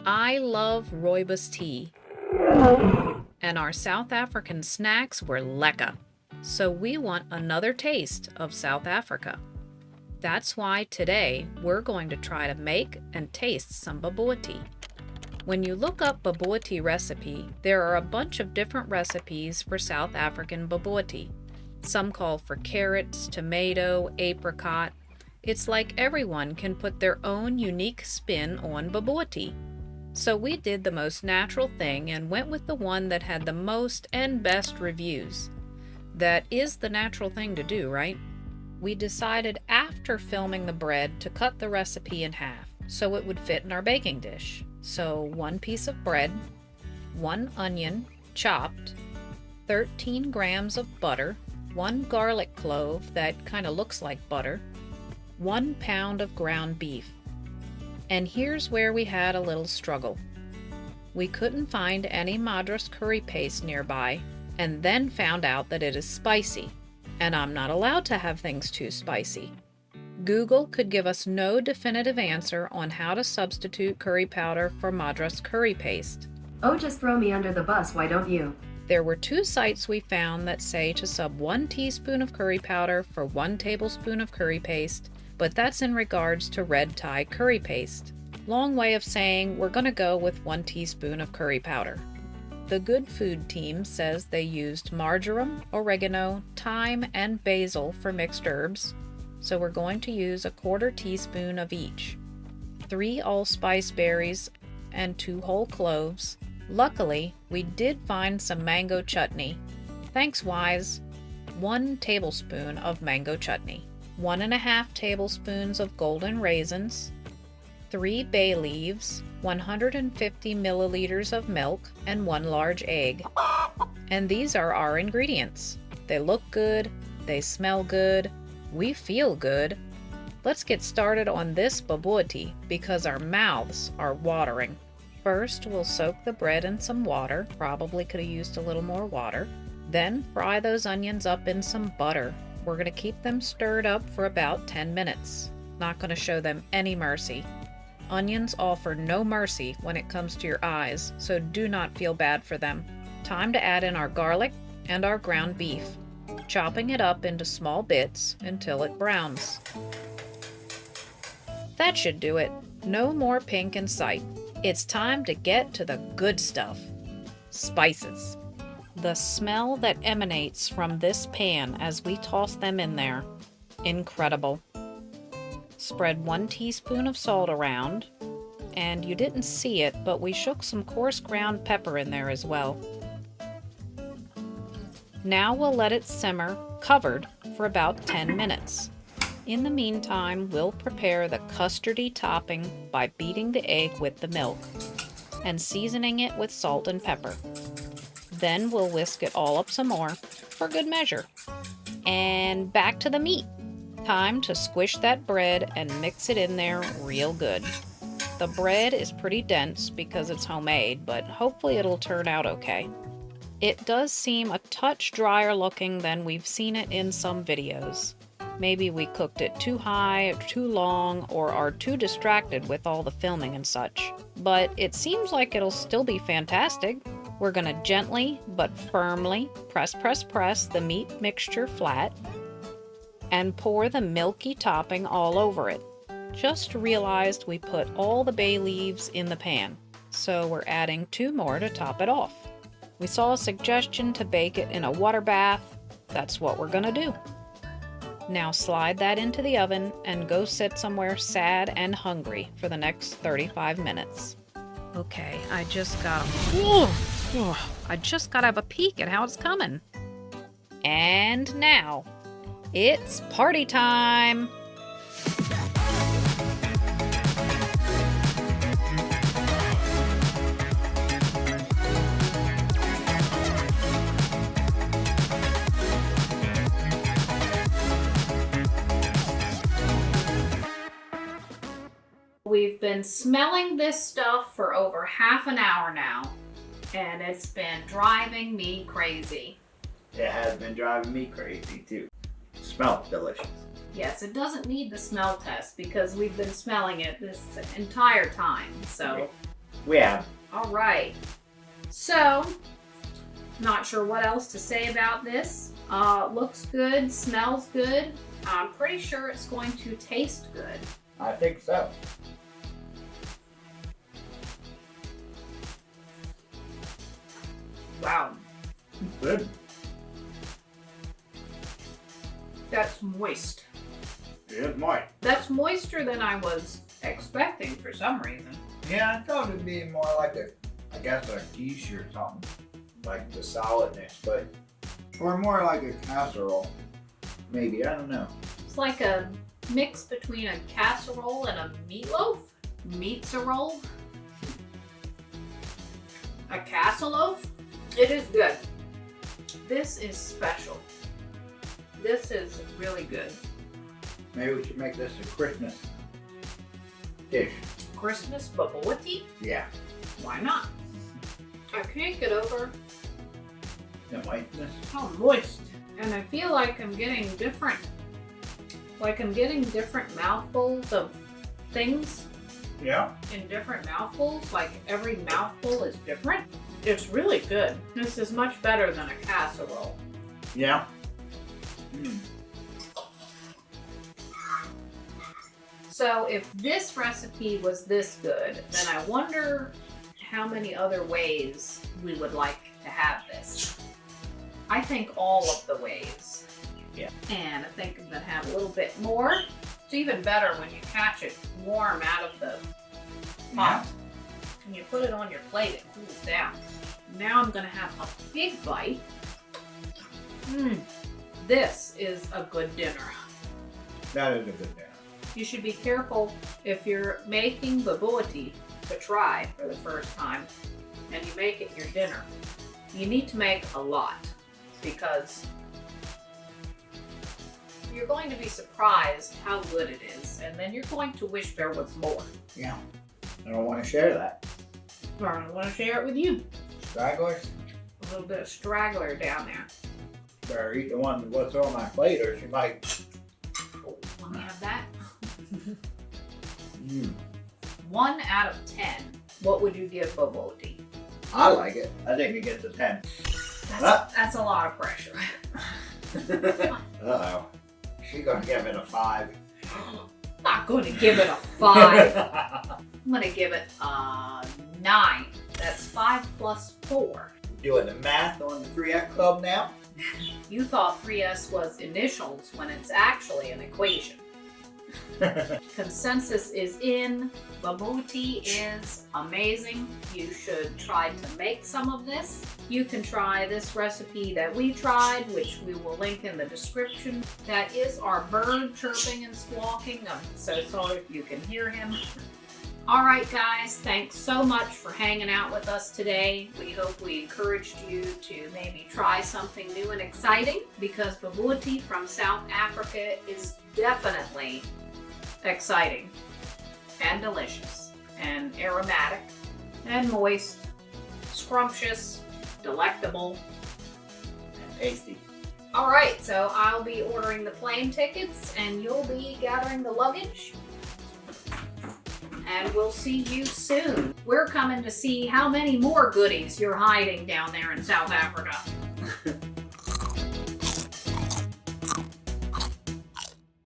I love rooibos tea, and our South African snacks were lekker. So we want another taste of South Africa. That's why today we're going to try to make and taste some bobotie. When you look up bobotie recipe, there are a bunch of different recipes for South African bobotie. Some call for carrots, tomato, apricot. It's like everyone can put their own unique spin on bobotie. So we did the most natural thing and went with the one that had the most and best reviews. That is the natural thing to do, right? We decided after filming the bread to cut the recipe in half so it would fit in our baking dish. So 1 piece of bread, 1 onion, chopped, 13 grams of butter, 1 garlic clove that kind of looks like butter, 1 pound of ground beef. And here's where we had a little struggle. We couldn't find any Madras curry paste nearby, and then found out that it is spicy, and I'm not allowed to have things too spicy. Google could give us no definitive answer on how to substitute curry powder for Madras curry paste. Oh, just throw me under the bus, why don't you? There were 2 sites we found that say to sub 1 teaspoon of curry powder for 1 tablespoon of curry paste, but that's in regards to red Thai curry paste. Long way of saying we're going to go with 1 teaspoon of curry powder. The Good Food team says they used marjoram, oregano, thyme, and basil for mixed herbs, so we're going to use 1/4 teaspoon of each. 3 allspice berries and 2 whole cloves. Luckily, we did find some mango chutney. Thanks, Wise. 1 tablespoon of mango chutney. 1½ tablespoons of golden raisins. 3 bay leaves, 150 milliliters of milk, and 1 large egg. And these are our ingredients. They look good, they smell good, we feel good. Let's get started on this bobotie because our mouths are watering. First, we'll soak the bread in some water, probably could have used a little more water. Then fry those onions up in some butter. We're going to keep them stirred up for about 10 minutes. Not going to show them any mercy. Onions offer no mercy when it comes to your eyes, so do not feel bad for them. Time to add in our garlic and our ground beef, chopping it up into small bits until it browns. That should do it. No more pink in sight. It's time to get to the good stuff. Spices. The smell that emanates from this pan as we toss them in there. Incredible. Spread 1 teaspoon of salt around, and you didn't see it, but we shook some coarse ground pepper in there as well. Now we'll let it simmer, covered, for about 10 minutes. In the meantime, we'll prepare the custardy topping by beating the egg with the milk and seasoning it with salt and pepper. Then we'll whisk it all up some more for good measure. And back to the meat. Time to squish that bread and mix it in there real good. The bread is pretty dense because it's homemade, but hopefully it'll turn out okay. It does seem a touch drier looking than we've seen it in some videos. Maybe we cooked it too high, too long, or are too distracted with all the filming and such. But it seems like it'll still be fantastic. We're gonna gently but firmly press the meat mixture flat and pour the milky topping all over it. Just realized we put all the bay leaves in the pan, so we're adding 2 more to top it off. We saw a suggestion to bake it in a water bath. That's what we're gonna do. Now slide that into the oven and go sit somewhere sad and hungry for the next 35 minutes. Okay, I just gotta have a peek at how it's coming. And now, it's party time! We've been smelling this stuff for over half an hour now, and it's been driving me crazy. It has been driving me crazy too. Smells delicious. Yes, it doesn't need the smell test because we've been smelling it this entire time, so We have. All right. So, not sure what else to say about this. Looks good, smells good. I'm pretty sure it's going to taste good. I think so. Wow, Good. that's moist. It might. That's moister than I was expecting for some reason. Yeah, I thought it'd be more like I guess a quiche or something. Like the solidness, but. Or more like a casserole. Maybe, I don't know. It's like a mix between a casserole and a meatloaf. Meats-a-roll. A casserloaf. It is good. This is special. This is really good. Maybe we should make this a Christmas dish. Christmas Bobotie? Yeah. Why not? I can't get over The whiteness. how moist. And I feel like I'm getting different mouthfuls of things Yeah. in different mouthfuls. Like every mouthful is different. It's really good. This is much better than a casserole. Yeah. Mm. So if this recipe was this good, then I wonder how many other ways we would like to have this. I think all of the ways. Yeah. And I think I'm gonna have a little bit more. It's even better when you catch it warm out of the pot. And you put it on your plate, it cools down. Now I'm gonna have a big bite. This is a good dinner. That is a good dinner. You should be careful if you're making bobotie to try for the first time and you make it your dinner. You need to make a lot because you're going to be surprised how good it is, and then you're going to wish there was more. Yeah. I don't want to share that. Or I want to share it with you. Stragglers? A little bit of straggler down there. Better eat the one what's on my plate or she might. Let me have that. Mm. 1 out of 10. What would you give bobotie? I like it. I think it gets a 10. That's a lot of pressure. Uh-oh. She's gonna give it a 5. I'm not going to give it a 5. I'm going to give it a 9. That's 5 plus 4. Doing the math on the 3X Club now? You thought 3S was initials when it's actually an equation. Consensus is in. Bobotie is amazing. You should try to make some of this. You can try this recipe that we tried, which we will link in the description. That is our bird chirping and squawking. I'm so sorry if you can hear him. All right, guys, thanks so much for hanging out with us today. We hope we encouraged you to maybe try something new and exciting, because bobotie from South Africa is definitely exciting and delicious and aromatic and moist, scrumptious, delectable, And tasty. All right, so I'll be ordering the plane tickets and you'll be gathering the luggage. And we'll see you soon. We're coming to see how many more goodies you're hiding down there in South Africa.